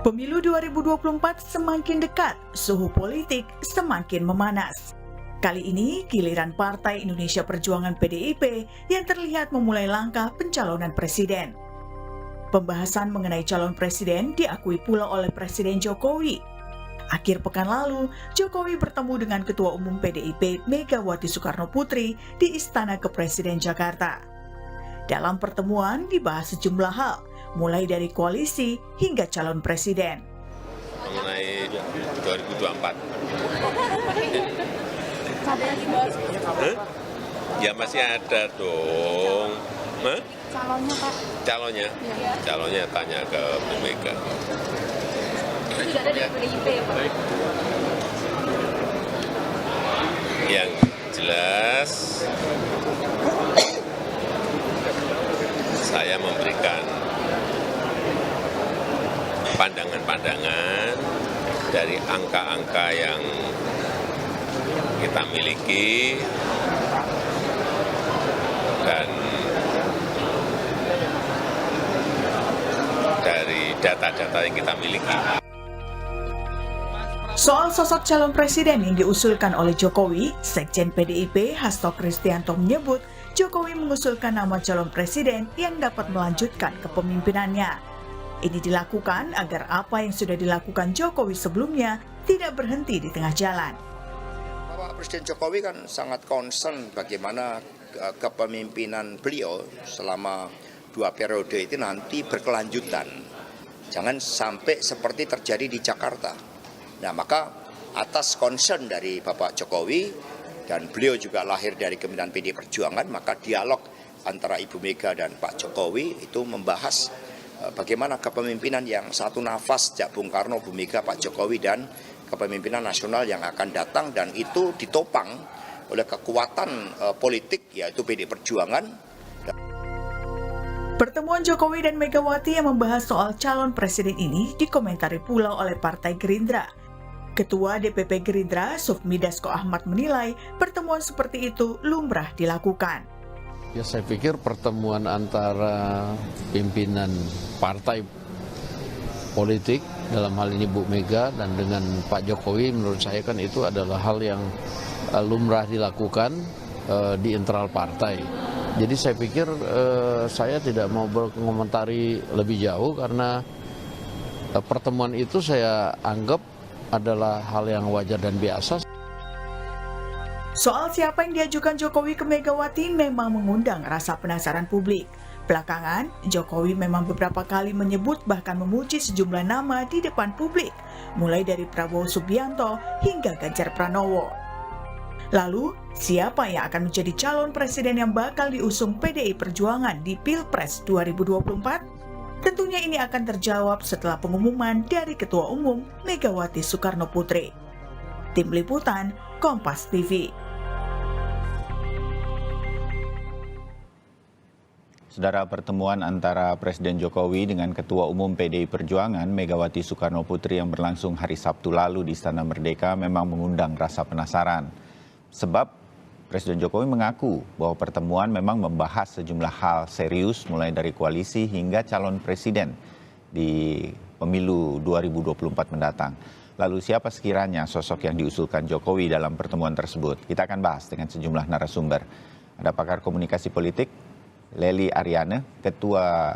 Pemilu 2024 semakin dekat, suhu politik semakin memanas. Kali ini giliran Partai Indonesia Perjuangan PDIP yang terlihat memulai langkah pencalonan presiden. Pembahasan mengenai calon presiden diakui pula oleh Presiden Jokowi. Akhir pekan lalu, Jokowi bertemu dengan Ketua Umum PDIP Megawati Soekarnoputri di Istana Kepresiden Jakarta. Dalam pertemuan dibahas sejumlah hal, mulai dari koalisi hingga calon presiden. Mengenai 2024. Ya masih ada dong. Calonnya Pak? Calonnya? Ya. Calonnya tanya ke Bu Mega. Tidak ada dari PDIP ya Pak? Yang jelas saya memberikan pandangan-pandangan dari angka-angka yang kita miliki dan dari data-data yang kita miliki. Soal sosok calon presiden yang diusulkan oleh Jokowi, Sekjen PDIP Hasto Kristianto menyebut Jokowi mengusulkan nama calon presiden yang dapat melanjutkan kepemimpinannya. Ini dilakukan agar apa yang sudah dilakukan Jokowi sebelumnya tidak berhenti di tengah jalan. Bapak Presiden Jokowi kan sangat concern bagaimana kepemimpinan beliau selama 2 periode itu nanti berkelanjutan. Jangan sampai seperti terjadi di Jakarta. Nah, maka atas concern dari Bapak Jokowi dan beliau juga lahir dari kepemimpinan PD Perjuangan, maka dialog antara Ibu Mega dan Pak Jokowi itu membahas bagaimana kepemimpinan yang satu nafas sejak Bung Karno, Bu Mega, Pak Jokowi dan kepemimpinan nasional yang akan datang, dan itu ditopang oleh kekuatan politik yaitu PD Perjuangan. Pertemuan Jokowi dan Megawati yang membahas soal calon presiden ini dikomentari pula oleh Partai Gerindra. Ketua DPP Gerindra Sufmi Dasko Ahmad menilai pertemuan seperti itu lumrah dilakukan. Ya, saya pikir pertemuan antara pimpinan partai politik, dalam hal ini Bu Mega dan dengan Pak Jokowi, menurut saya kan itu adalah hal yang lumrah dilakukan di internal partai. Jadi saya pikir saya tidak mau berkomentari lebih jauh karena pertemuan itu saya anggap adalah hal yang wajar dan biasa. Soal siapa yang diajukan Jokowi ke Megawati memang mengundang rasa penasaran publik. Belakangan, Jokowi memang beberapa kali menyebut bahkan memuji sejumlah nama di depan publik, mulai dari Prabowo Subianto hingga Ganjar Pranowo. Lalu, siapa yang akan menjadi calon presiden yang bakal diusung PDI Perjuangan di Pilpres 2024? Tentunya ini akan terjawab setelah pengumuman dari Ketua Umum Megawati Soekarnoputri. Tim Liputan, Kompas TV. Saudara, pertemuan antara Presiden Jokowi dengan Ketua Umum PDI Perjuangan Megawati Soekarnoputri yang berlangsung hari Sabtu lalu di Istana Merdeka memang mengundang rasa penasaran. Sebab Presiden Jokowi mengaku bahwa pertemuan memang membahas sejumlah hal serius mulai dari koalisi hingga calon presiden di pemilu 2024 mendatang. Lalu siapa sekiranya sosok yang diusulkan Jokowi dalam pertemuan tersebut? Kita akan bahas dengan sejumlah narasumber. Ada pakar komunikasi politik, Lely Ariane, ketua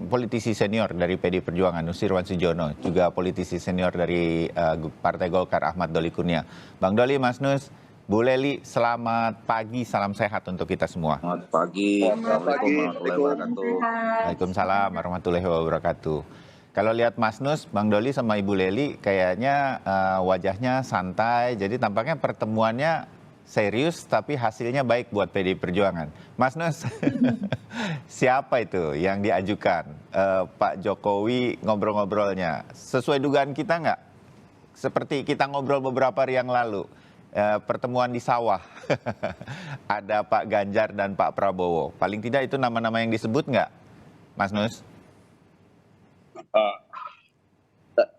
politisi senior dari PD Perjuangan Nusirwan Sujono, juga politisi senior dari Partai Golkar Ahmad Doli Kurnia. Bang Doli, Mas Nus, Bu Lely, selamat pagi, salam sehat untuk kita semua. Selamat pagi, Assalamualaikum warahmatullahi wabarakatuh. Waalaikumsalam warahmatullahi wabarakatuh. Kalau lihat Mas Nus, Bang Doli sama Ibu Lely kayaknya wajahnya santai, jadi tampaknya pertemuannya serius tapi hasilnya baik buat PDI Perjuangan. Mas Nus, siapa itu yang diajukan Pak Jokowi ngobrol-ngobrolnya? Sesuai dugaan kita nggak? Seperti kita ngobrol beberapa hari yang lalu. Pertemuan di sawah, ada Pak Ganjar dan Pak Prabowo. Paling tidak itu nama-nama yang disebut nggak, Mas Nus?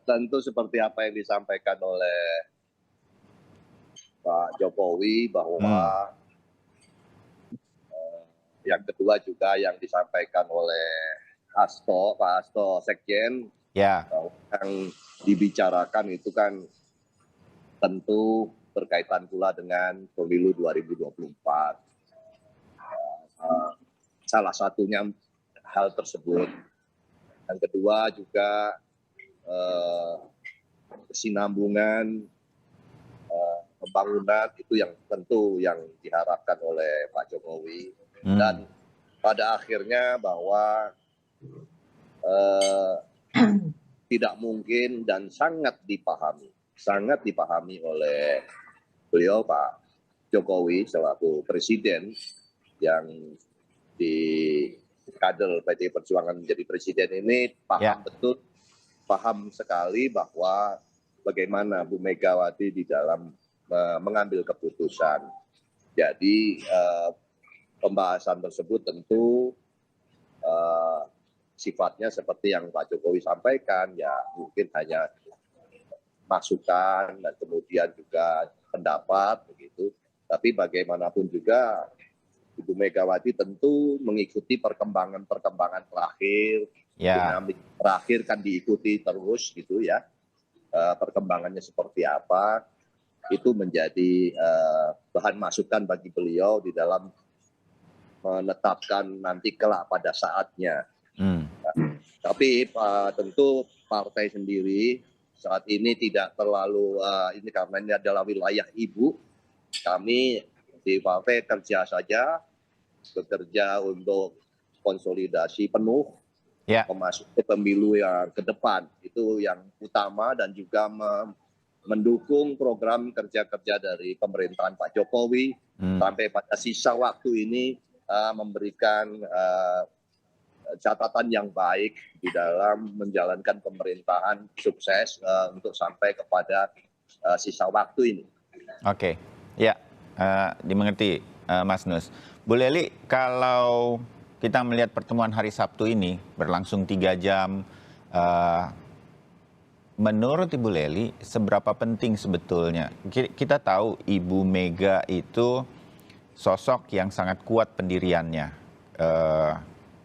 Tentu seperti apa yang disampaikan oleh Pak Jokowi bahwa yang kedua juga yang disampaikan oleh Pak Hasto Sekjen Ya, Yang dibicarakan itu kan tentu berkaitan pula dengan pemilu 2024. Salah satunya hal tersebut. Yang kedua juga kesinambungan pembangunan itu yang tentu yang diharapkan oleh Pak Jokowi. Dan pada akhirnya bahwa tidak mungkin dan sangat dipahami oleh beliau Pak Jokowi selaku presiden yang di kader PD Perjuangan menjadi presiden ini paham sekali bahwa bagaimana Bu Megawati di dalam mengambil keputusan. Jadi pembahasan tersebut tentu sifatnya seperti yang Pak Jokowi sampaikan, ya mungkin hanya masukan dan kemudian juga pendapat begitu. Tapi bagaimanapun juga Ibu Megawati tentu mengikuti perkembangan terakhir, dinamik terakhir kan diikuti terus gitu ya. Perkembangannya seperti apa itu menjadi bahan masukan bagi beliau di dalam menetapkan nanti kelak pada saatnya. Tapi tentu partai sendiri saat ini tidak terlalu ini karena ini adalah wilayah ibu. Kami di partai kerja saja, bekerja untuk konsolidasi penuh, memasuki pemilu yang ke depan. Itu yang utama dan juga mendukung program kerja-kerja dari pemerintahan Pak Jokowi sampai pada sisa waktu ini memberikan catatan yang baik di dalam menjalankan pemerintahan sukses untuk sampai kepada sisa waktu ini. Oke, ya dimengerti Mas Nus. Bu Lely, kalau kita melihat pertemuan hari Sabtu ini berlangsung 3 jam, menurut Ibu Lely seberapa penting sebetulnya? Kita tahu Ibu Mega itu sosok yang sangat kuat pendiriannya.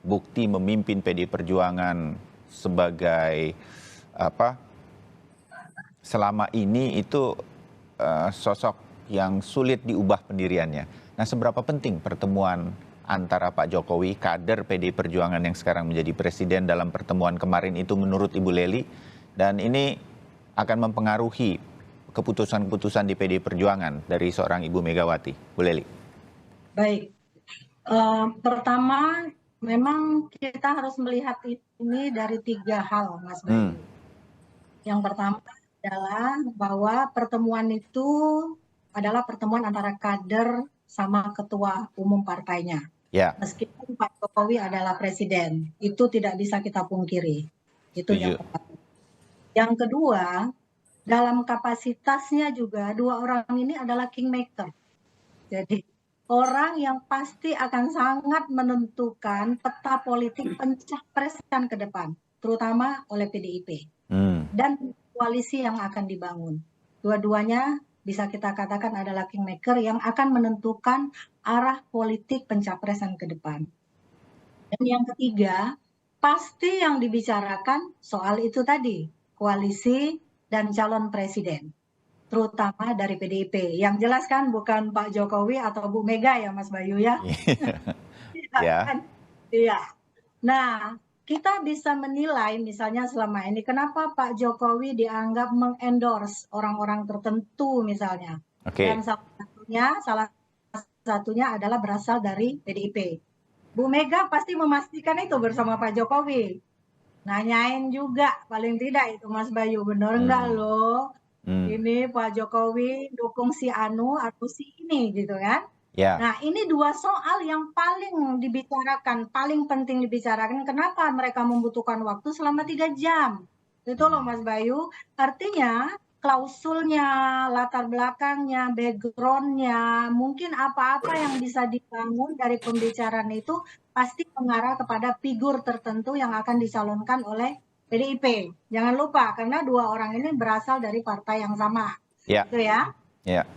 Bukti memimpin PD Perjuangan sebagai selama ini itu sosok yang sulit diubah pendiriannya. Nah, seberapa penting pertemuan antara Pak Jokowi, kader PD Perjuangan yang sekarang menjadi presiden dalam pertemuan kemarin itu menurut Ibu Lely, dan ini akan mempengaruhi keputusan-keputusan di PD Perjuangan dari seorang Ibu Megawati. Bu Lely. Baik, pertama memang kita harus melihat ini dari 3 hal, Mas Bayu. Yang pertama adalah bahwa pertemuan itu adalah pertemuan antara kader sama ketua umum partainya. Meskipun Pak Jokowi adalah presiden, itu tidak bisa kita pungkiri. Itu yang pertama. Yang kedua, dalam kapasitasnya juga 2 orang ini adalah kingmaker. Jadi orang yang pasti akan sangat menentukan peta politik pencapresan ke depan, terutama oleh PDIP dan koalisi yang akan dibangun. Dua-duanya bisa kita katakan adalah kingmaker yang akan menentukan arah politik pencapresan ke depan. Dan yang ketiga, pasti yang dibicarakan soal itu tadi, koalisi dan calon presiden, terutama dari PDIP. Yang jelas kan bukan Pak Jokowi atau Bu Mega ya Mas Bayu ya. Iya. Nah, kita bisa menilai misalnya selama ini kenapa Pak Jokowi dianggap mengendorse orang-orang tertentu misalnya. Dan salah satunya adalah berasal dari PDIP. Bu Mega pasti memastikan itu bersama Pak Jokowi. Nanyain juga paling tidak itu Mas Bayu, benar enggak loh? Ini Pak Jokowi dukung si Anu atau si ini gitu kan. Nah ini 2 soal yang paling dibicarakan, paling penting dibicarakan. Kenapa mereka membutuhkan waktu selama 3 jam? Itu loh Mas Bayu. Artinya klausulnya, latar belakangnya, backgroundnya, mungkin apa-apa yang bisa dibangun dari pembicaraan itu pasti mengarah kepada figur tertentu yang akan dicalonkan oleh PDIP. Jangan lupa karena 2 orang ini berasal dari partai yang sama. Gitu ya.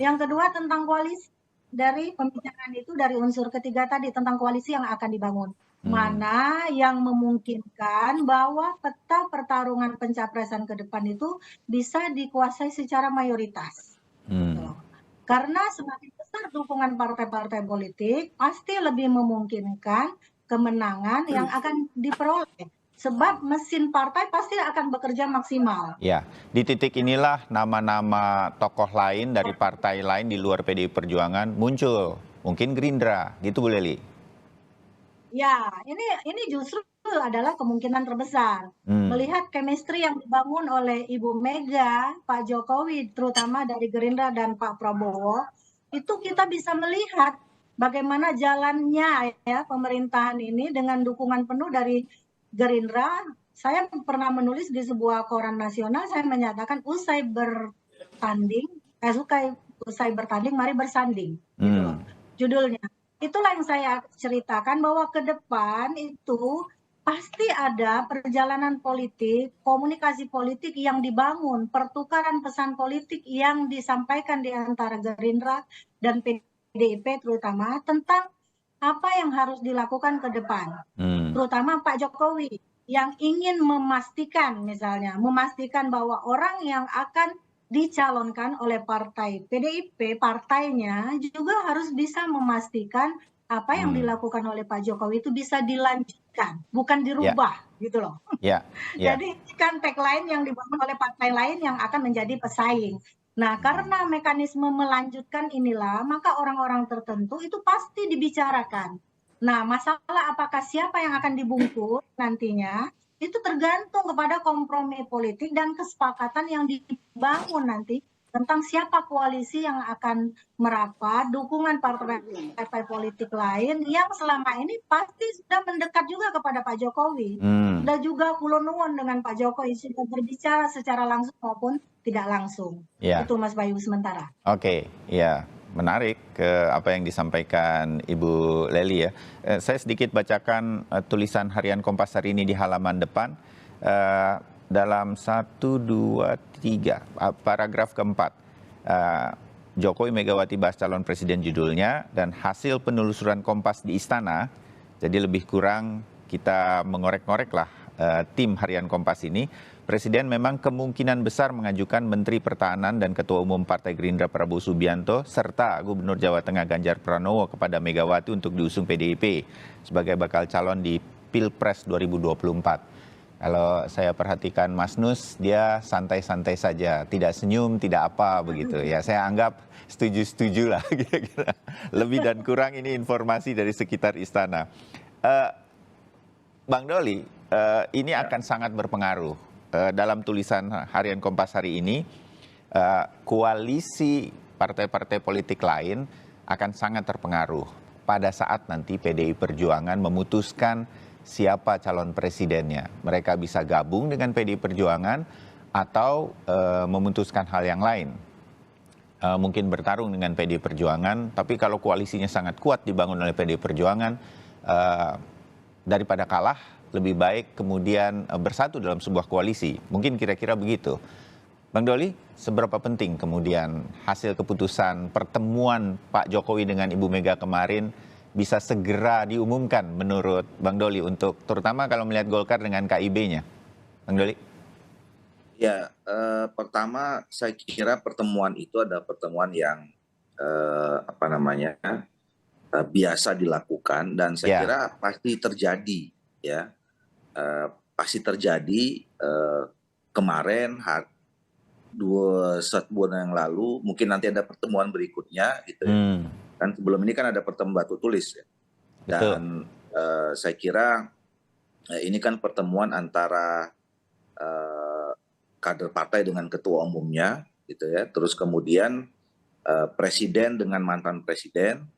Yang kedua tentang koalisi. Dari pembicaraan itu dari unsur ketiga tadi tentang koalisi yang akan dibangun. mana yang memungkinkan bahwa peta pertarungan pencapresan ke depan itu bisa dikuasai secara mayoritas. Gitu loh. Karena semakin besar dukungan partai-partai politik, pasti lebih memungkinkan kemenangan yang akan diperoleh. Sebab mesin partai pasti akan bekerja maksimal. Ya, di titik inilah nama-nama tokoh lain dari partai lain di luar PDI Perjuangan muncul. Mungkin Gerindra, gitu Bu Leli? Ya, ini justru adalah kemungkinan terbesar. Melihat chemistry yang dibangun oleh Ibu Mega, Pak Jokowi, terutama dari Gerindra dan Pak Prabowo, itu kita bisa melihat bagaimana jalannya ya pemerintahan ini dengan dukungan penuh dari Gerindra. Saya pernah menulis di sebuah koran nasional, saya menyatakan usai bertanding, mari bersanding. Gitu loh, judulnya. Itulah yang saya ceritakan bahwa ke depan itu pasti ada perjalanan politik, komunikasi politik yang dibangun, pertukaran pesan politik yang disampaikan di antara Gerindra dan PDIP terutama tentang apa yang harus dilakukan ke depan. Terutama Pak Jokowi yang ingin memastikan bahwa orang yang akan dicalonkan oleh partai PDIP, partainya juga harus bisa memastikan apa yang dilakukan oleh Pak Jokowi itu bisa dilanjutkan, bukan dirubah, gitu loh. Jadi kan tagline yang dibangun oleh partai lain yang akan menjadi pesaing. Nah, karena mekanisme melanjutkan inilah, maka orang-orang tertentu itu pasti dibicarakan. Nah, masalah apakah siapa yang akan dibungkus nantinya, itu tergantung kepada kompromi politik dan kesepakatan yang dibangun nanti tentang siapa koalisi yang akan merapat, dukungan partai politik lain yang selama ini pasti sudah mendekat juga kepada Pak Jokowi. Sudah juga kulon nuwun dengan Pak Jokowi, sudah berbicara secara langsung maupun tidak langsung. Itu Mas Bayu sementara. Oke, ya. Menarik ke apa yang disampaikan Ibu Leli ya. Saya sedikit bacakan tulisan harian Kompas hari ini di halaman depan. Dalam 1, 2, 3, paragraf keempat. Jokowi Megawati bahas calon presiden judulnya dan hasil penelusuran Kompas di Istana. Jadi lebih kurang kita mengorek-ngorek lah tim harian Kompas ini. Presiden memang kemungkinan besar mengajukan Menteri Pertahanan dan Ketua Umum Partai Gerindra Prabowo Subianto serta Gubernur Jawa Tengah Ganjar Pranowo kepada Megawati untuk diusung PDIP sebagai bakal calon di Pilpres 2024. Kalau saya perhatikan Mas Nus, dia santai-santai saja, tidak senyum, tidak apa begitu. Ya, saya anggap setuju-setuju lah kira-kira. Lebih dan kurang ini informasi dari sekitar istana. Bang Doli, ini akan sangat berpengaruh. Dalam tulisan harian Kompas hari ini, koalisi partai-partai politik lain akan sangat terpengaruh pada saat nanti PDI Perjuangan memutuskan siapa calon presidennya. Mereka bisa gabung dengan PDI Perjuangan atau memutuskan hal yang lain. Mungkin bertarung dengan PDI Perjuangan, tapi kalau koalisinya sangat kuat dibangun oleh PDI Perjuangan, daripada kalah, lebih baik kemudian bersatu dalam sebuah koalisi. Mungkin kira-kira begitu. Bang Doli, seberapa penting kemudian hasil keputusan pertemuan Pak Jokowi dengan Ibu Mega kemarin bisa segera diumumkan menurut Bang Doli untuk terutama kalau melihat Golkar dengan KIB-nya? Bang Doli? Ya, pertama saya kira pertemuan itu adalah pertemuan yang biasa dilakukan dan saya kira pasti terjadi ya. Pasti terjadi kemarin 2 bulan yang lalu, mungkin nanti ada pertemuan berikutnya gitu ya. Kan sebelum ini kan ada pertemuan batu tulis ya. Dan saya kira ini kan pertemuan antara kader partai dengan ketua umumnya gitu ya. Terus kemudian presiden dengan mantan presiden,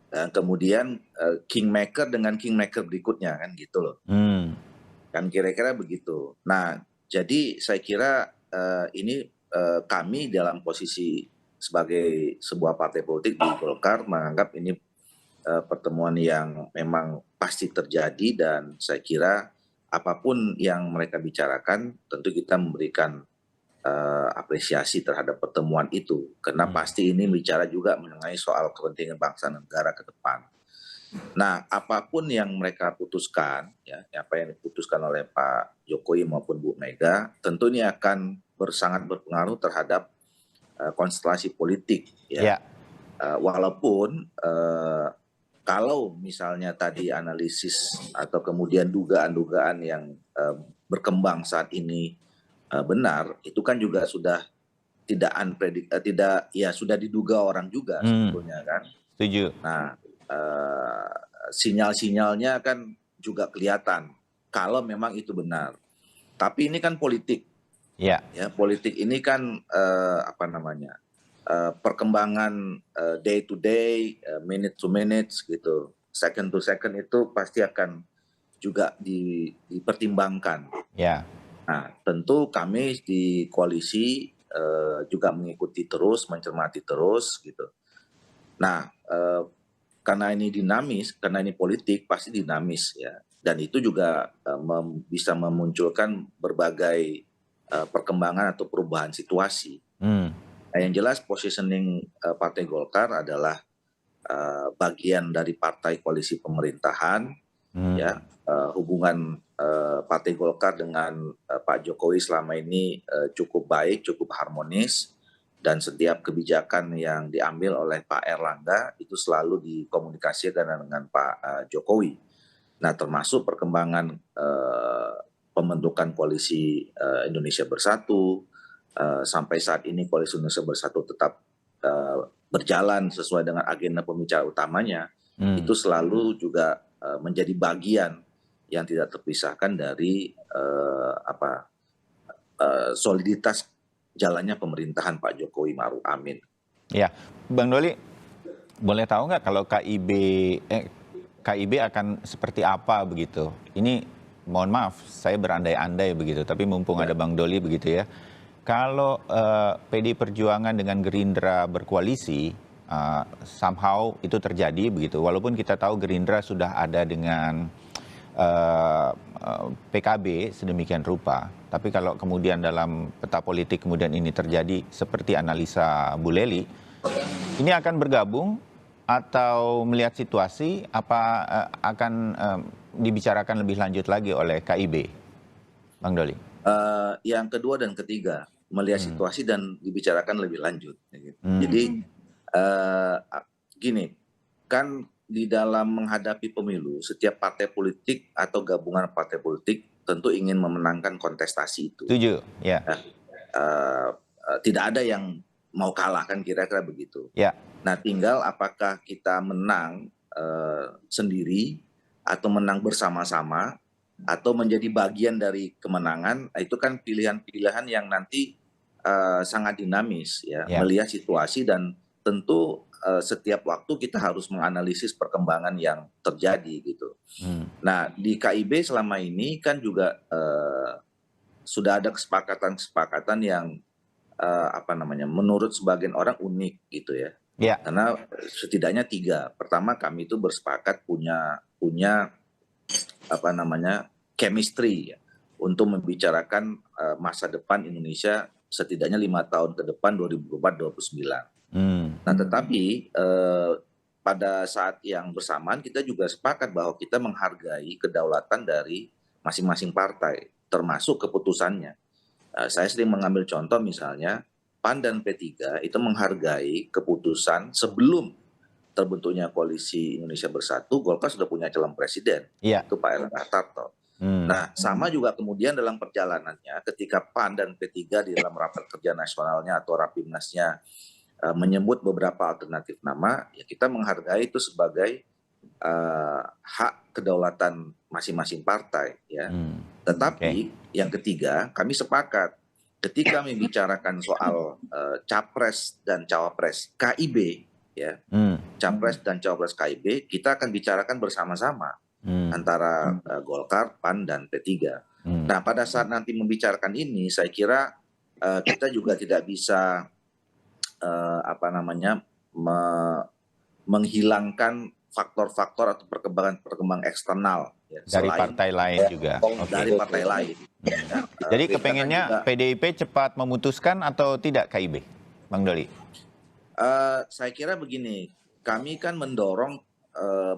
dan kemudian kingmaker dengan kingmaker berikutnya kan gitu loh. Kan kira-kira begitu. Nah, jadi saya kira ini kami dalam posisi sebagai sebuah partai politik di Golkar menganggap ini pertemuan yang memang pasti terjadi dan saya kira apapun yang mereka bicarakan tentu kita memberikan apresiasi terhadap pertemuan itu karena pasti ini bicara juga mengenai soal kepentingan bangsa dan negara ke depan. Nah, apapun yang mereka putuskan, ya, apa yang diputuskan oleh Pak Jokowi maupun Bu Mega, tentu ini akan sangat berpengaruh terhadap konstelasi politik, ya. Ya. Walaupun kalau misalnya tadi analisis atau kemudian dugaan-dugaan yang berkembang saat ini benar, itu kan juga sudah sudah diduga orang juga sebetulnya kan. Setuju. Nah, sinyal-sinyalnya kan juga kelihatan kalau memang itu benar. Tapi ini kan politik. Ya. Ya, politik ini kan perkembangan day to day, minute to minutes gitu, second to second itu pasti akan juga dipertimbangkan. Ya. Nah, tentu kami di koalisi juga mengikuti terus, mencermati terus gitu. Nah, karena ini dinamis, karena ini politik pasti dinamis ya, dan itu juga bisa memunculkan berbagai perkembangan atau perubahan situasi. Nah, yang jelas positioning Partai Golkar adalah bagian dari partai koalisi pemerintahan, ya. Hubungan Partai Golkar dengan Pak Jokowi selama ini cukup baik, cukup harmonis, dan setiap kebijakan yang diambil oleh Pak Erlangga itu selalu dikomunikasikan dengan Pak Jokowi. Nah, termasuk perkembangan pembentukan koalisi Indonesia Bersatu, sampai saat ini koalisi Indonesia Bersatu tetap berjalan sesuai dengan agenda pembicara utamanya, itu selalu juga menjadi bagian yang tidak terpisahkan dari soliditas jalannya pemerintahan Pak Jokowi Ma'ruf Amin. Ya, Bang Doli, boleh tahu nggak kalau KIB akan seperti apa begitu? Ini mohon maaf, saya berandai-andai begitu, tapi mumpung ada Bang Doli begitu ya. Kalau PD Perjuangan dengan Gerindra berkoalisi, somehow itu terjadi begitu. Walaupun kita tahu Gerindra sudah ada dengan PKB sedemikian rupa. Tapi kalau kemudian dalam peta politik kemudian ini terjadi seperti analisa Bu Lely, ini akan bergabung atau melihat situasi apa akan dibicarakan lebih lanjut lagi oleh KIB, Bang Doli? Yang kedua dan ketiga, melihat situasi dan dibicarakan lebih lanjut. Jadi gini, kan di dalam menghadapi pemilu, setiap partai politik atau gabungan partai politik tentu ingin memenangkan kontestasi itu. Setuju, ya. Tidak ada yang mau kalah kan, kira-kira begitu. Ya. Nah, tinggal apakah kita menang sendiri atau menang bersama-sama atau menjadi bagian dari kemenangan, itu kan pilihan-pilihan yang nanti sangat dinamis ya, melihat situasi, dan tentu setiap waktu kita harus menganalisis perkembangan yang terjadi gitu. Nah, di KIB selama ini kan juga sudah ada kesepakatan yang menurut sebagian orang unik gitu ya. Ya. Karena setidaknya 3. Pertama, kami itu bersepakat punya chemistry ya, untuk membicarakan masa depan Indonesia setidaknya 5 tahun ke depan, 2024-2029. Nah, tetapi pada saat yang bersamaan kita juga sepakat bahwa kita menghargai kedaulatan dari masing-masing partai, termasuk keputusannya. Saya sering mengambil contoh misalnya PAN dan P3 itu menghargai keputusan sebelum terbentuknya koalisi Indonesia Bersatu, Golkar sudah punya calon presiden, itu Pak Erlangga Hartarto. Nah, sama juga kemudian dalam perjalanannya ketika PAN dan P3 di dalam rapat kerja nasionalnya atau Rapimnasnya menyebut beberapa alternatif nama, ya kita menghargai itu sebagai hak kedaulatan masing-masing partai ya. Tetapi yang ketiga, kami sepakat ketika membicarakan soal capres dan cawapres KIB ya, capres dan cawapres KIB, kita akan bicarakan bersama-sama antara Golkar, PAN, dan P3. Nah, pada saat nanti membicarakan ini, saya kira kita juga tidak bisa menghilangkan faktor-faktor atau perkembangan eksternal ya, dari partai lain juga. Dari partai lain. Jadi kepengennya PDIP cepat memutuskan atau tidak KIB, Bang Doli? Saya kira begini, kami kan mendorong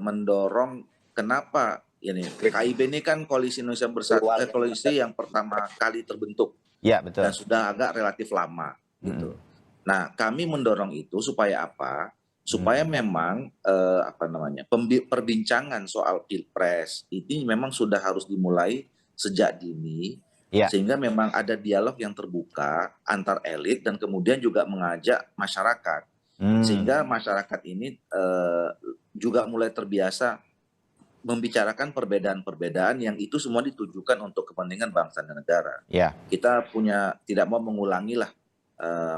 mendorong kenapa ini KIB ini kan Koalisi Indonesia Bersatu, koalisi yang pertama kali terbentuk. Ya, betul. Dan sudah agak relatif lama gitu. Nah, kami mendorong itu supaya apa? Supaya memang perbincangan soal Pilpres ini memang sudah harus dimulai sejak dini, sehingga memang ada dialog yang terbuka antar elit dan kemudian juga mengajak masyarakat, sehingga masyarakat ini juga mulai terbiasa membicarakan perbedaan-perbedaan yang itu semua ditujukan untuk kepentingan bangsa dan negara. Kita tidak mau mengulangi lah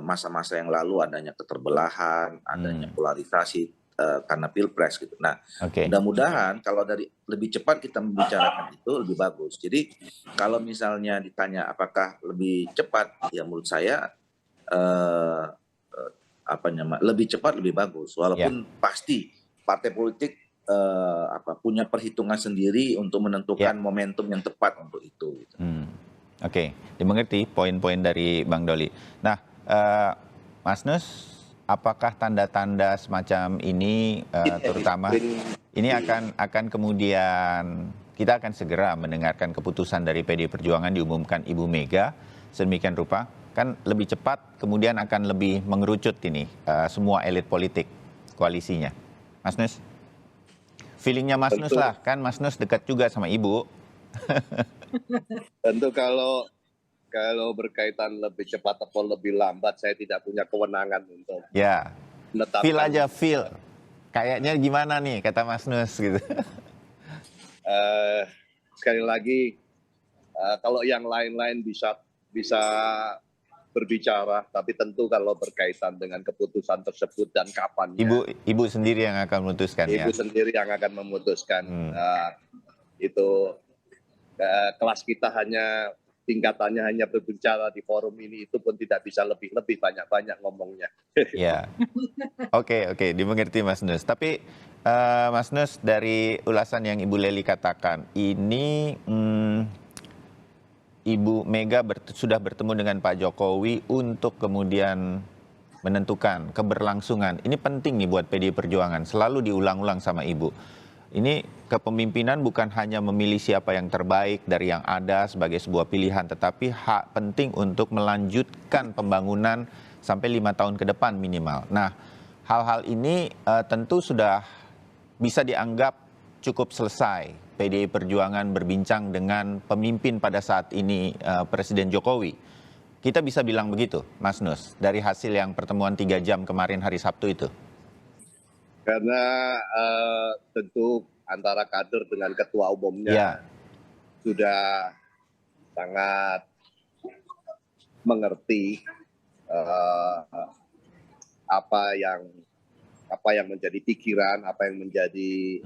masa-masa yang lalu adanya keterbelahan, adanya polarisasi karena Pilpres gitu. Nah, mudah-mudahan kalau lebih cepat kita membicarakan itu lebih bagus. Jadi kalau misalnya ditanya apakah lebih cepat, ya menurut saya lebih cepat lebih bagus. Walaupun pasti partai politik punya perhitungan sendiri untuk menentukan momentum yang tepat untuk itu. Gitu. Oke, dimengerti poin-poin dari Bang Doli. Nah, Mas Nus, apakah tanda-tanda semacam ini, terutama ini akan kemudian kita akan segera mendengarkan keputusan dari PD Perjuangan diumumkan Ibu Mega sedemikian rupa, kan lebih cepat kemudian akan lebih mengerucut ini semua elit politik koalisinya, Mas Nus? Feelingnya Mas Nus lah, kan Mas Nus dekat juga sama Ibu. Tentu kalau berkaitan lebih cepat atau lebih lambat, saya tidak punya kewenangan untuk menetapkan. Feel aja, feel. Kayaknya gimana nih, kata Mas Nus gitu. Sekali lagi, kalau yang lain-lain bisa berbicara, tapi tentu kalau berkaitan dengan keputusan tersebut dan kapannya. Ibu sendiri yang akan memutuskan. Ibu sendiri yang akan memutuskan. Itu kelas kita tingkatannya hanya berbicara di forum ini, itu pun tidak bisa lebih banyak ngomongnya. Oke, dimengerti Mas Nus. Tapi Mas Nus, dari ulasan yang Ibu Lely katakan, ini Ibu Mega sudah bertemu dengan Pak Jokowi untuk kemudian menentukan keberlangsungan. Ini penting nih buat PDI Perjuangan, selalu diulang-ulang sama Ibu. Ini kepemimpinan bukan hanya memilih siapa yang terbaik dari yang ada sebagai sebuah pilihan, tetapi hak penting untuk melanjutkan pembangunan sampai 5 tahun ke depan minimal. Nah, hal-hal ini tentu sudah bisa dianggap cukup selesai. PDI Perjuangan berbincang dengan pemimpin pada saat ini, Presiden Jokowi. Kita bisa bilang begitu, Mas Nus, dari hasil yang pertemuan 3 jam kemarin hari Sabtu itu? Karena tentu antara kader dengan ketua umumnya sudah sangat mengerti apa yang menjadi pikiran, apa yang menjadi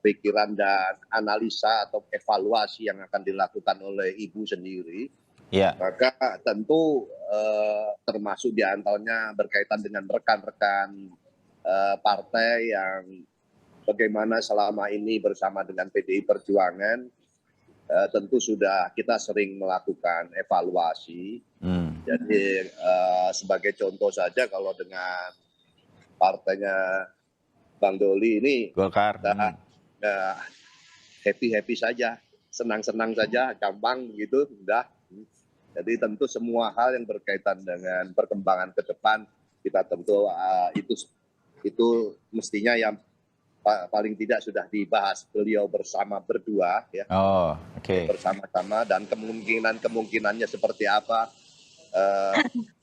pikiran dan analisa atau evaluasi yang akan dilakukan oleh Ibu sendiri. Maka tentu termasuk diantaranya berkaitan dengan rekan-rekan partai yang bagaimana selama ini bersama dengan PDI Perjuangan, tentu sudah kita sering melakukan evaluasi. Jadi sebagai contoh saja, kalau dengan partainya Bang Doli ini Golkar, happy saja, senang-senang saja, gampang begitu, sudah. Jadi tentu semua hal yang berkaitan dengan perkembangan ke depan, kita tentu itu mestinya yang paling tidak sudah dibahas beliau bersama berdua, ya. Bersama-sama, dan kemungkinannya seperti apa,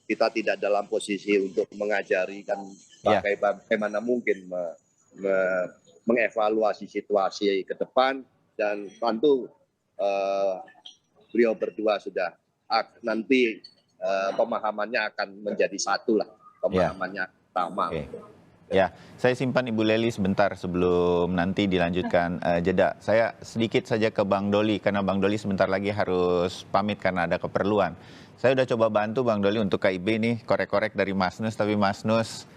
kita tidak dalam posisi untuk mengajari, kan bagaimana mungkin mengevaluasi situasi ke depan, dan tentu beliau berdua sudah nanti pemahamannya akan menjadi satu lah, pemahamannya sama. Saya simpan Ibu Lely sebentar sebelum nanti dilanjutkan jeda. Saya sedikit saja ke Bang Doli, karena Bang Doli sebentar lagi harus pamit karena ada keperluan. Saya udah coba bantu Bang Doli untuk KIB nih, korek-korek dari Mas Nus, tapi Mas Nus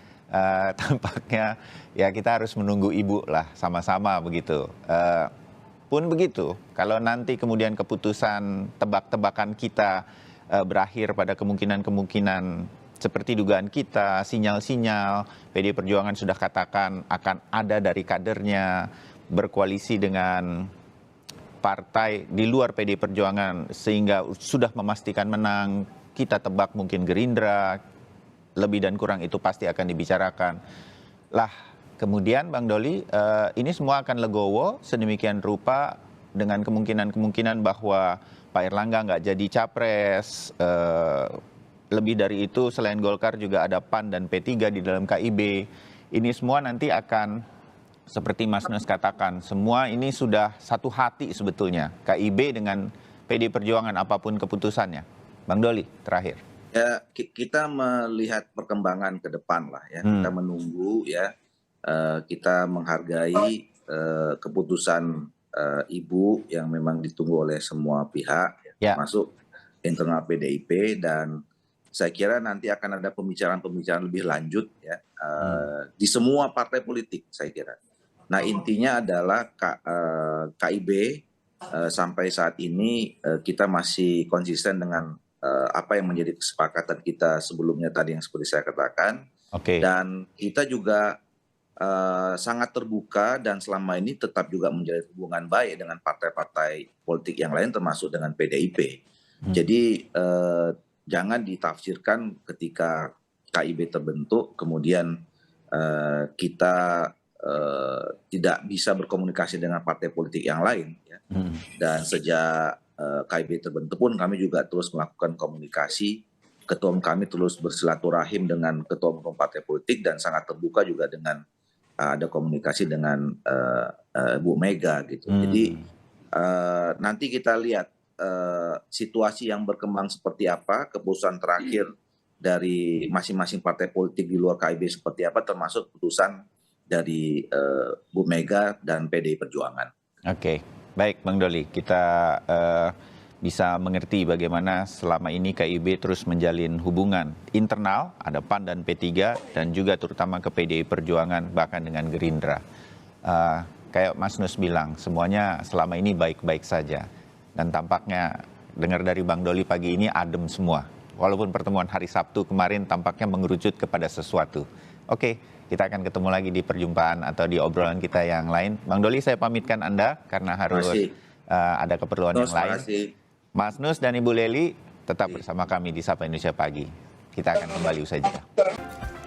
tampaknya ya kita harus menunggu Ibu lah, sama-sama begitu. Pun begitu, kalau nanti kemudian keputusan tebak-tebakan kita berakhir pada kemungkinan-kemungkinan seperti dugaan kita, sinyal-sinyal PDI Perjuangan sudah katakan akan ada dari kadernya berkoalisi dengan partai di luar PDI Perjuangan sehingga sudah memastikan menang. Kita tebak mungkin Gerindra, lebih dan kurang itu pasti akan dibicarakan. Lah, kemudian Bang Doli, ini semua akan legowo sedemikian rupa dengan kemungkinan-kemungkinan bahwa Pak Erlangga nggak jadi capres. Lebih dari itu, selain Golkar juga ada PAN dan P3 di dalam KIB. Ini semua nanti akan, seperti Mas Nus katakan, semua ini sudah satu hati sebetulnya. KIB dengan PDI Perjuangan apapun keputusannya. Bang Doli, terakhir. Ya, kita melihat perkembangan ke depan lah ya. Kita menunggu ya. Kita menghargai keputusan Ibu yang memang ditunggu oleh semua pihak, termasuk internal PDIP, dan saya kira nanti akan ada pembicaraan-pembicaraan lebih lanjut ya di semua partai politik saya kira. Nah intinya adalah KIB sampai saat ini kita masih konsisten dengan apa yang menjadi kesepakatan kita sebelumnya tadi yang seperti saya katakan. Dan kita juga sangat terbuka dan selama ini tetap juga menjalin hubungan baik dengan partai-partai politik yang lain termasuk dengan PDIP. Jadi jangan ditafsirkan ketika KIB terbentuk kemudian kita tidak bisa berkomunikasi dengan partai politik yang lain ya. Dan sejak KIB terbentuk pun kami juga terus melakukan komunikasi. Ketua umum kami terus bersilaturahim dengan ketua umum partai politik dan sangat terbuka juga dengan ada komunikasi dengan Bu Mega gitu. Jadi nanti kita lihat situasi yang berkembang seperti apa, keputusan terakhir dari masing-masing partai politik di luar KIB seperti apa, termasuk keputusan dari Bu Mega dan PDI Perjuangan. Oke, baik Bang Doli, kita bisa mengerti bagaimana selama ini KIB terus menjalin hubungan internal, ada PAN dan P3, dan juga terutama ke PDI Perjuangan, bahkan dengan Gerindra. Kayak Mas Nus bilang, semuanya selama ini baik-baik saja. Dan tampaknya dengar dari Bang Doli pagi ini adem semua. Walaupun pertemuan hari Sabtu kemarin tampaknya mengerucut kepada sesuatu. Oke, kita akan ketemu lagi di perjumpaan atau di obrolan kita yang lain. Bang Doli, saya pamitkan Anda karena harus ada keperluan yang lain. Mas Nus dan Ibu Leli tetap bersama kami di Sapa Indonesia Pagi. Kita akan kembali usai jeda.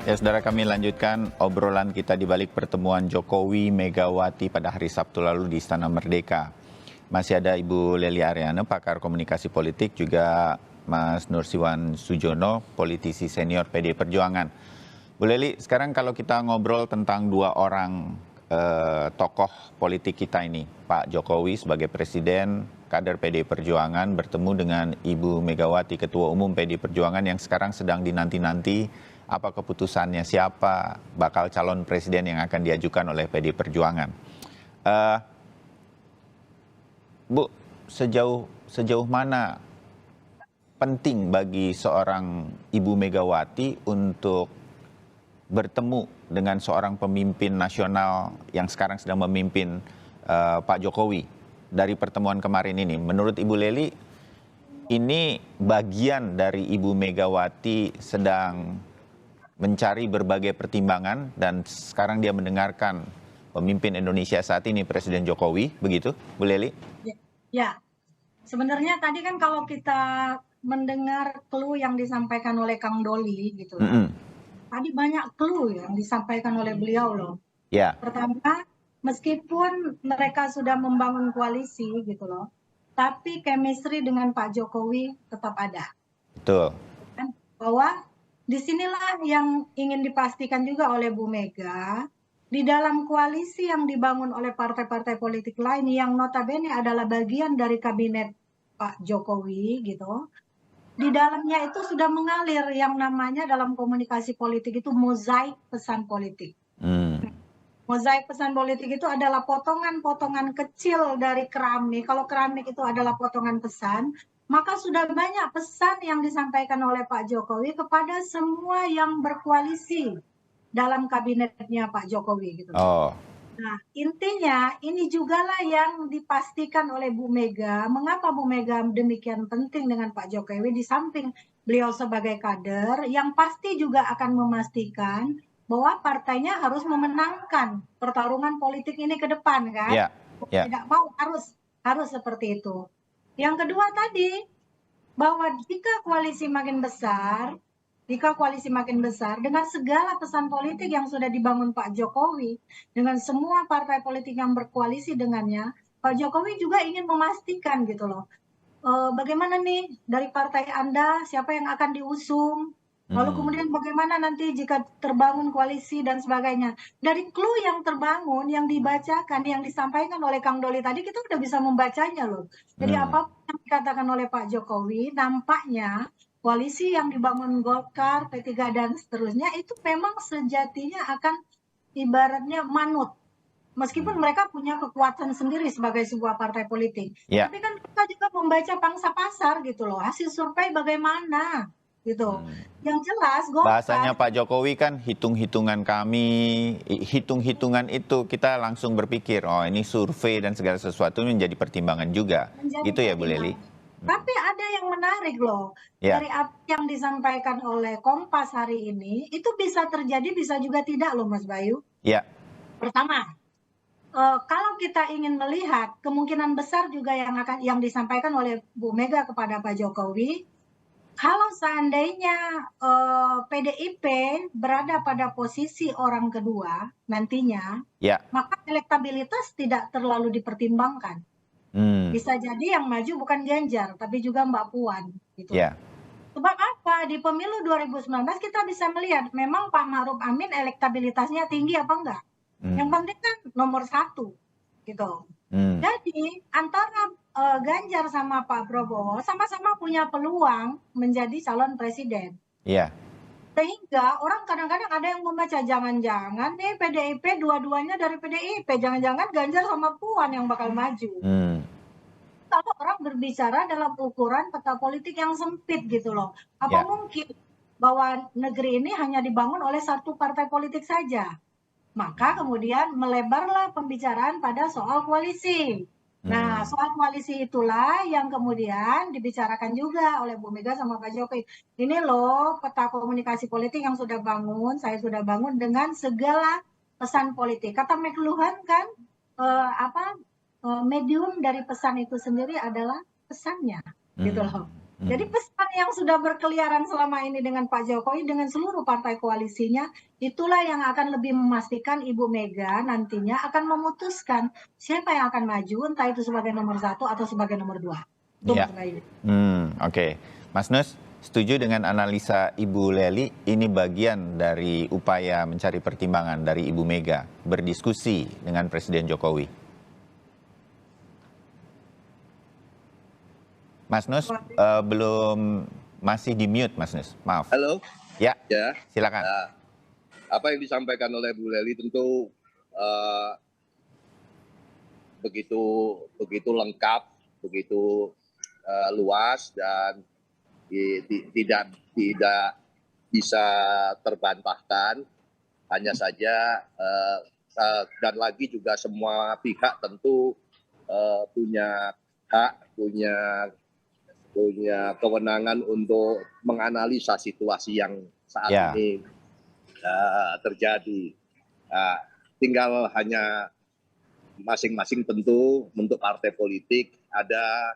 Ya, saudara, kami lanjutkan obrolan kita di balik pertemuan Jokowi Megawati pada hari Sabtu lalu di Istana Merdeka. Masih ada Ibu Leli Ariana, pakar komunikasi politik, juga Mas Nursiwan Sujono, politisi senior PDI Perjuangan. Bu Leli, sekarang kalau kita ngobrol tentang dua orang tokoh politik kita ini, Pak Jokowi sebagai presiden, kader PDI Perjuangan, bertemu dengan Ibu Megawati, Ketua Umum PDI Perjuangan yang sekarang sedang dinanti-nanti apa keputusannya, siapa bakal calon presiden yang akan diajukan oleh PDI Perjuangan. Bu, sejauh mana penting bagi seorang Ibu Megawati untuk bertemu dengan seorang pemimpin nasional yang sekarang sedang memimpin Pak Jokowi dari pertemuan kemarin ini? Menurut Ibu Leli, ini bagian dari Ibu Megawati sedang mencari berbagai pertimbangan dan sekarang dia mendengarkan pemimpin Indonesia saat ini, Presiden Jokowi, begitu, Bu Leli? Ya, sebenarnya tadi kan kalau kita mendengar clue yang disampaikan oleh Kang Doli gitu, tadi banyak clue yang disampaikan oleh beliau loh. Pertama, meskipun mereka sudah membangun koalisi gitu loh, tapi chemistry dengan Pak Jokowi tetap ada. Betul. Bahwa disinilah yang ingin dipastikan juga oleh Bu Mega. Di dalam koalisi yang dibangun oleh partai-partai politik lain yang notabene adalah bagian dari kabinet Pak Jokowi gitu, di dalamnya itu sudah mengalir yang namanya dalam komunikasi politik itu mozaik pesan politik. Mozaik pesan politik itu adalah potongan-potongan kecil dari keramik. Kalau keramik itu adalah potongan pesan, maka sudah banyak pesan yang disampaikan oleh Pak Jokowi kepada semua yang berkoalisi dalam kabinetnya Pak Jokowi gitu. Nah, intinya ini jugalah yang dipastikan oleh Bu Mega. Mengapa Bu Mega demikian penting dengan Pak Jokowi di samping beliau sebagai kader yang pasti juga akan memastikan bahwa partainya harus memenangkan pertarungan politik ini ke depan kan. Ya, ya. Tidak mau harus seperti itu. Yang kedua tadi bahwa jika koalisi makin besar dengan segala pesan politik yang sudah dibangun Pak Jokowi, dengan semua partai politik yang berkoalisi dengannya, Pak Jokowi juga ingin memastikan gitu loh. Bagaimana nih dari partai Anda, siapa yang akan diusung, lalu kemudian bagaimana nanti jika terbangun koalisi dan sebagainya. Dari clue yang terbangun, yang dibacakan, yang disampaikan oleh Kang Doli tadi, kita udah bisa membacanya loh. Jadi apapun yang dikatakan oleh Pak Jokowi, nampaknya koalisi yang dibangun Golkar, P3 dan seterusnya itu memang sejatinya akan ibaratnya manut. Meskipun mereka punya kekuatan sendiri sebagai sebuah partai politik. Ya. Tapi kan kita juga membaca pangsa pasar gitu loh. Hasil survei bagaimana gitu. Yang jelas Golkar. Bahasanya Pak Jokowi kan hitung-hitungan kami, hitung-hitungan itu kita langsung berpikir, oh ini survei dan segala sesuatu menjadi pertimbangan juga. Gitu ya Bu Lely? Tapi ada yang menarik loh. Ya. Dari apa yang disampaikan oleh Kompas hari ini, itu bisa terjadi, bisa juga tidak loh Mas Bayu. Ya. Pertama, kalau kita ingin melihat kemungkinan besar juga yang disampaikan oleh Bu Mega kepada Pak Jokowi, kalau seandainya PDIP berada pada posisi orang kedua nantinya, Ya. maka elektabilitas tidak terlalu dipertimbangkan. Bisa jadi yang maju bukan Ganjar, tapi juga Mbak Puan. Gitu. Ya. Sebab apa? Di pemilu 2019 kita bisa melihat memang Pak Ma'ruf Amin elektabilitasnya tinggi apa enggak? Yang penting kan nomor 1 gitu. Jadi antara Ganjar sama Pak Prabowo sama-sama punya peluang menjadi calon presiden. Iya. Sehingga orang kadang-kadang ada yang membaca jangan-jangan nih PDIP dua-duanya dari PDIP, jangan-jangan Ganjar sama Puan yang bakal maju. Kalau orang berbicara dalam ukuran peta politik yang sempit gitu loh. Apa mungkin bahwa negeri ini hanya dibangun oleh satu partai politik saja? Maka kemudian melebarlah pembicaraan pada soal koalisi. Nah, soal koalisi itulah yang kemudian dibicarakan juga oleh Bu Mega sama Pak Jokowi. Ini loh peta komunikasi politik yang sudah bangun, saya sudah bangun dengan segala pesan politik. Kata McLuhan kan, medium dari pesan itu sendiri adalah pesannya, gitu loh. Jadi pesan yang sudah berkeliaran selama ini dengan Pak Jokowi, dengan seluruh partai koalisinya, itulah yang akan lebih memastikan Ibu Mega nantinya akan memutuskan siapa yang akan maju, entah itu sebagai nomor 1 atau sebagai nomor 2. Itu Mas Bayu. Oke. Mas Nus, setuju dengan analisa Ibu Lely, ini bagian dari upaya mencari pertimbangan dari Ibu Mega berdiskusi dengan Presiden Jokowi. Mas Nus, belum, masih di mute Mas Nus, maaf. Halo. Ya, Ya. silakan. Nah, apa yang disampaikan oleh Bu Lely tentu begitu lengkap, begitu luas dan tidak bisa terbantahkan. Hanya saja dan lagi juga semua pihak tentu punya hak, punya kewenangan untuk menganalisa situasi yang saat ini terjadi. Tinggal hanya masing-masing tentu untuk partai politik ada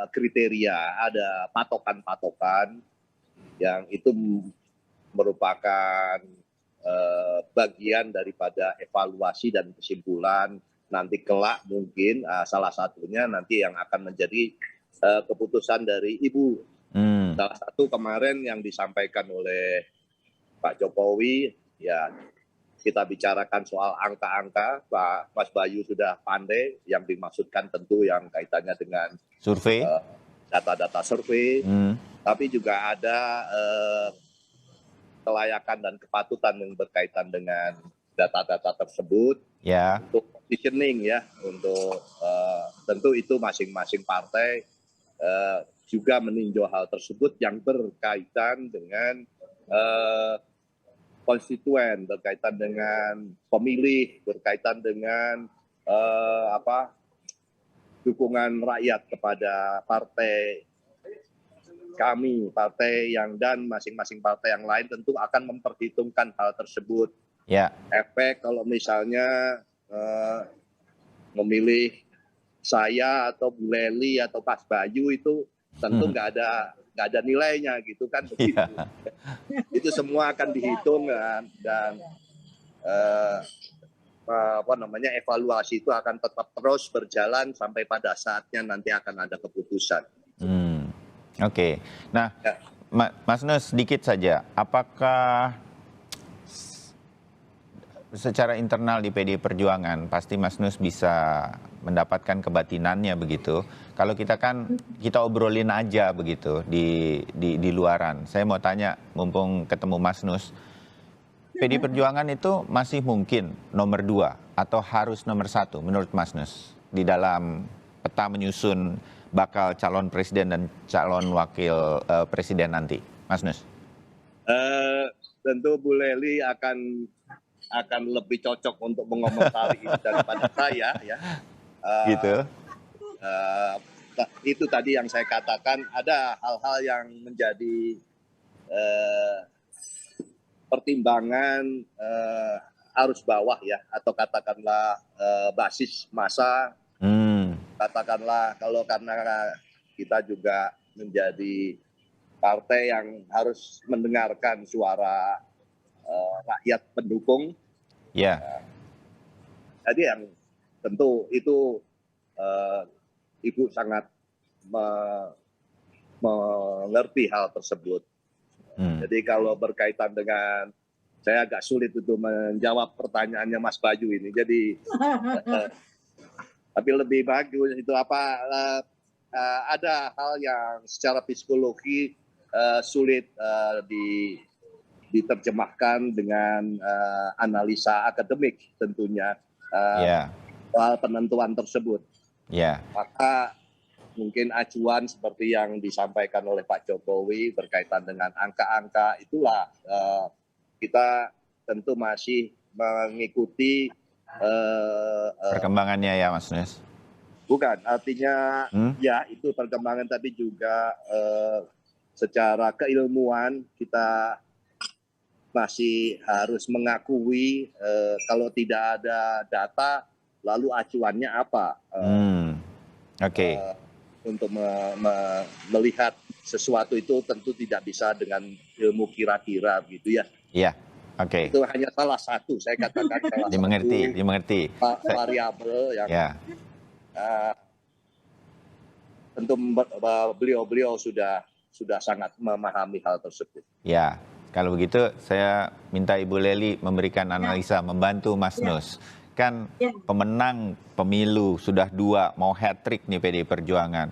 kriteria, ada patokan-patokan yang itu merupakan bagian daripada evaluasi dan kesimpulan. Nanti kelak mungkin salah satunya nanti yang akan menjadi keputusan dari Ibu. Salah satu kemarin yang disampaikan oleh Pak Jokowi, ya kita bicarakan soal angka-angka, Pak Mas Bayu sudah pandai, yang dimaksudkan tentu yang kaitannya dengan survei, data-data survei, tapi juga ada kelayakan dan kepatutan yang berkaitan dengan data-data tersebut. Ya. Untuk positioning ya, untuk tentu itu masing-masing partai juga meninjau hal tersebut yang berkaitan dengan konstituen, berkaitan dengan pemilih, berkaitan dengan dukungan rakyat kepada partai kami partai dan masing-masing partai yang lain tentu akan memperhitungkan hal tersebut. Ya. Efek kalau misalnya memilih saya atau Bu Lely atau Mas Bayu itu tentu nggak ada nilainya gitu kan begitu. Itu semua akan dihitung dan evaluasi itu akan tetap terus berjalan sampai pada saatnya nanti akan ada keputusan. Oke. Nah, ya. Mas Nus, sedikit saja, apakah secara internal di PDI Perjuangan pasti Mas Nus bisa mendapatkan kebatinannya begitu? Kalau kita obrolin aja begitu di luaran. Saya mau tanya, mumpung ketemu Mas Nus, PDI Perjuangan itu masih mungkin nomor 2 atau harus nomor 1 menurut Mas Nus di dalam peta menyusun bakal calon presiden dan calon wakil presiden nanti, Mas Nus? Tentu Bu Lely akan lebih cocok untuk mengomentari itu daripada saya ya. Gitu. Itu tadi yang saya katakan, ada hal-hal yang menjadi pertimbangan arus bawah ya, atau katakanlah basis massa. Katakanlah karena kita juga menjadi partai yang harus mendengarkan suara rakyat pendukung. Ya. Jadi yang tentu itu Ibu sangat mengerti hal tersebut. Jadi kalau berkaitan dengan, saya agak sulit untuk menjawab pertanyaannya Mas Bayu ini. Jadi tapi lebih bagus itu ada hal yang secara psikologi sulit diterjemahkan dengan analisa akademik tentunya soal penentuan tersebut. Maka mungkin acuan seperti yang disampaikan oleh Pak Jokowi berkaitan dengan angka-angka itulah kita tentu masih mengikuti perkembangannya ya Mas Nus? Bukan, artinya ya itu perkembangan, tapi juga secara keilmuan kita masih harus mengakui kalau tidak ada data lalu acuannya apa. Oke. Untuk melihat sesuatu itu tentu tidak bisa dengan ilmu kira-kira gitu ya. Iya. Oke. Itu hanya salah satu, saya katakan salah dimengerti. Variabel yang tentu beliau sudah sangat memahami hal tersebut. Ya, kalau begitu saya minta Ibu Lely memberikan analisa, membantu Mas Nus. Kan pemenang pemilu sudah 2, mau hat-trick nih PDI Perjuangan.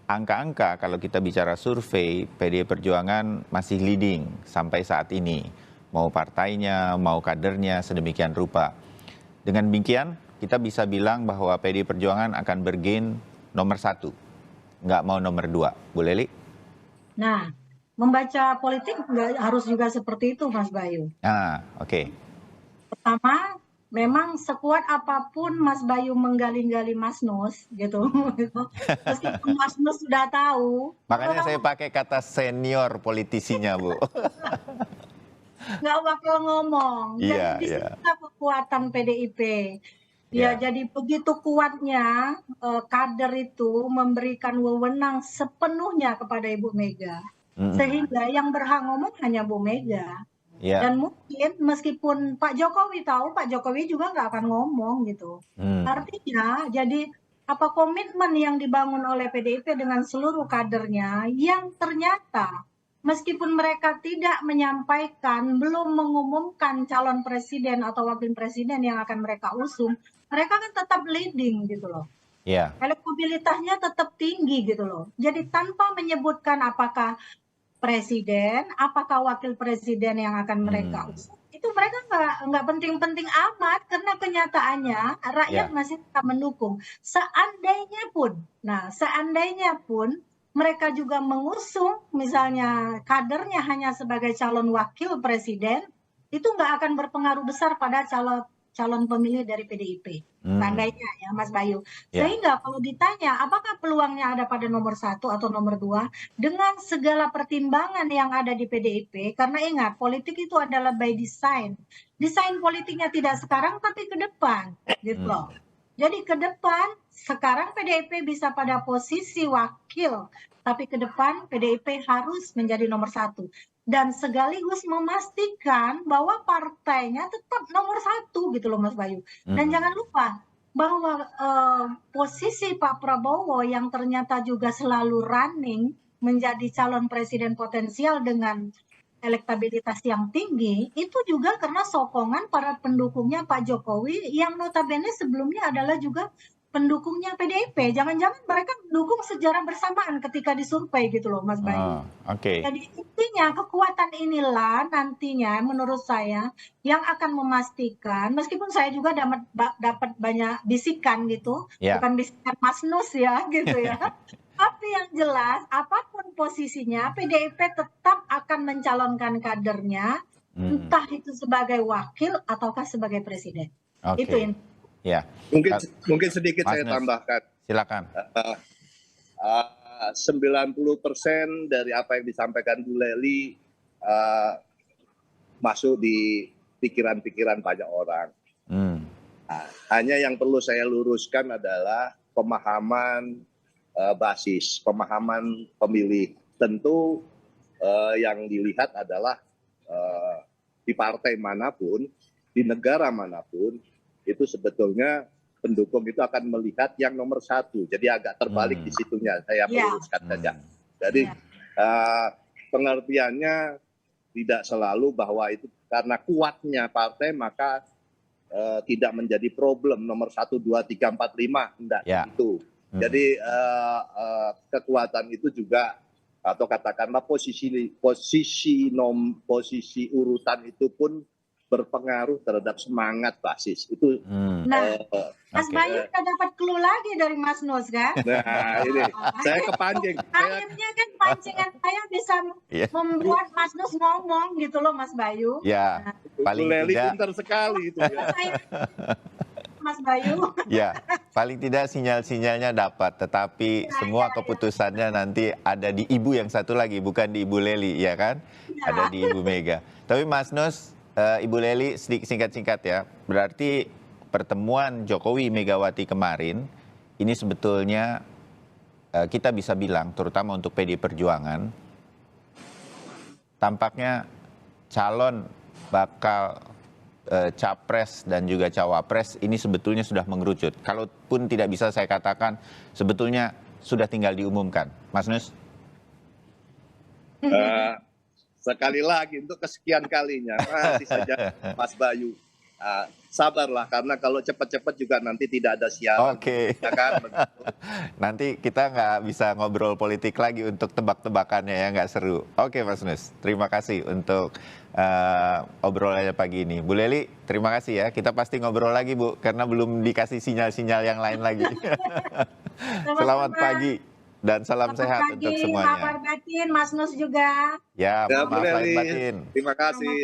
Angka-angka kalau kita bicara survei, PDI Perjuangan masih leading sampai saat ini. Mau partainya, mau kadernya, sedemikian rupa. Dengan demikian, kita bisa bilang bahwa PDI Perjuangan akan bergain nomor 1, nggak mau nomor 2. Bu Lely? Nah, membaca politik nggak harus juga seperti itu, Mas Bayu. Oke. Pertama, memang sekuat apapun Mas Bayu menggali-gali Mas Nus, gitu. Meskipun Mas Nus sudah tahu. Makanya saya pakai kata senior politisinya, Bu. Nggak bakal ngomong. Iya, Jadi disitulah kekuatan PDIP. Jadi begitu kuatnya kader itu memberikan wewenang sepenuhnya kepada Ibu Mega. Sehingga yang berhak ngomong hanya Bu Mega. Dan mungkin meskipun Pak Jokowi tahu, Pak Jokowi juga nggak akan ngomong gitu. Artinya jadi apa komitmen yang dibangun oleh PDIP dengan seluruh kadernya yang ternyata meskipun mereka tidak menyampaikan, belum mengumumkan calon presiden atau wakil presiden yang akan mereka usung, mereka kan tetap leading gitu loh. Elektabilitasnya tetap tinggi gitu loh. Jadi tanpa menyebutkan apakah presiden, apakah wakil presiden yang akan mereka usung, itu mereka nggak penting-penting amat karena kenyataannya rakyat masih tetap mendukung. Seandainya pun mereka juga mengusung misalnya kadernya hanya sebagai calon wakil presiden, itu nggak akan berpengaruh besar pada calon pemilih dari PDIP. Seandainya ya Mas Bayu. Ya. Sehingga kalau ditanya apakah peluangnya ada pada nomor 1 atau nomor 2 dengan segala pertimbangan yang ada di PDIP, karena ingat politik itu adalah by design. Desain politiknya tidak sekarang tapi ke depan gitu loh. Jadi ke depan sekarang PDIP bisa pada posisi wakil, tapi ke depan PDIP harus menjadi nomor 1. Dan sekaligus memastikan bahwa partainya tetap nomor 1 gitu loh Mas Bayu. Dan jangan lupa bahwa posisi Pak Prabowo yang ternyata juga selalu running menjadi calon presiden potensial dengan elektabilitas yang tinggi, itu juga karena sokongan para pendukungnya Pak Jokowi yang notabene sebelumnya adalah juga pendukungnya PDIP. Jangan-jangan mereka mendukung secara bersamaan ketika disurvei gitu loh Mas Bayu. Jadi intinya kekuatan inilah nantinya menurut saya yang akan memastikan, meskipun saya juga dapat banyak bisikan gitu, bukan bisikan Mas Nus ya gitu ya. Tapi yang jelas apapun posisinya PDIP tetap akan mencalonkan kadernya, entah itu sebagai wakil ataukah sebagai presiden. Itu yang Ya. Mungkin sedikit saya tambahkan. Silakan. 90% dari apa yang disampaikan Bu Lely masuk di pikiran-pikiran banyak orang. Hanya yang perlu saya luruskan adalah pemahaman basis, pemahaman pemilih. Tentu yang dilihat adalah di partai manapun, di negara manapun, itu sebetulnya pendukung itu akan melihat yang nomor 1. Jadi agak terbalik di situnya, saya meluruskan saja. Jadi pengertiannya tidak selalu bahwa itu karena kuatnya partai maka tidak menjadi problem nomor 1, 2, 3, 4, 5. Enggak itu. Jadi kekuatan itu juga atau katakanlah posisi urutan itu pun berpengaruh terhadap semangat basis itu. Mas Bayu udah dapat clue lagi dari Mas Nus kan? Nah ini saya kepancing. Akhirnya kan pancingan saya bisa membuat Mas Nus ngomong gitu loh Mas Bayu. Ya, paling tidak pintar sekali itu ya. Mas Bayu. Ya, paling tidak sinyal-sinyalnya dapat, tetapi semua keputusannya nanti ada di ibu yang satu lagi, bukan di Ibu Lely, ya kan? Ada di Ibu Mega. Tapi Mas Nus, Ibu Lely singkat-singkat ya, berarti pertemuan Jokowi Megawati kemarin ini sebetulnya kita bisa bilang, terutama untuk PDI Perjuangan, tampaknya calon bakal capres dan juga cawapres ini sebetulnya sudah mengerucut. Kalaupun tidak bisa saya katakan, sebetulnya sudah tinggal diumumkan. Mas Nus? Sekali lagi untuk kesekian kalinya masih saja Mas Bayu sabarlah karena kalau cepat-cepat juga nanti tidak ada siaran. Ya kan? Nanti kita nggak bisa ngobrol politik lagi untuk tebak-tebakannya ya, nggak seru. Oke Mas Nus, terima kasih untuk obrolannya pagi ini. Bu Lely, terima kasih ya. Kita pasti ngobrol lagi Bu, karena belum dikasih sinyal-sinyal yang lain lagi. Selamat pagi. Dan salam sehat untuk semuanya. Kabar batin, Mas Nus juga. Ya, maaf lahir batin. Terima kasih.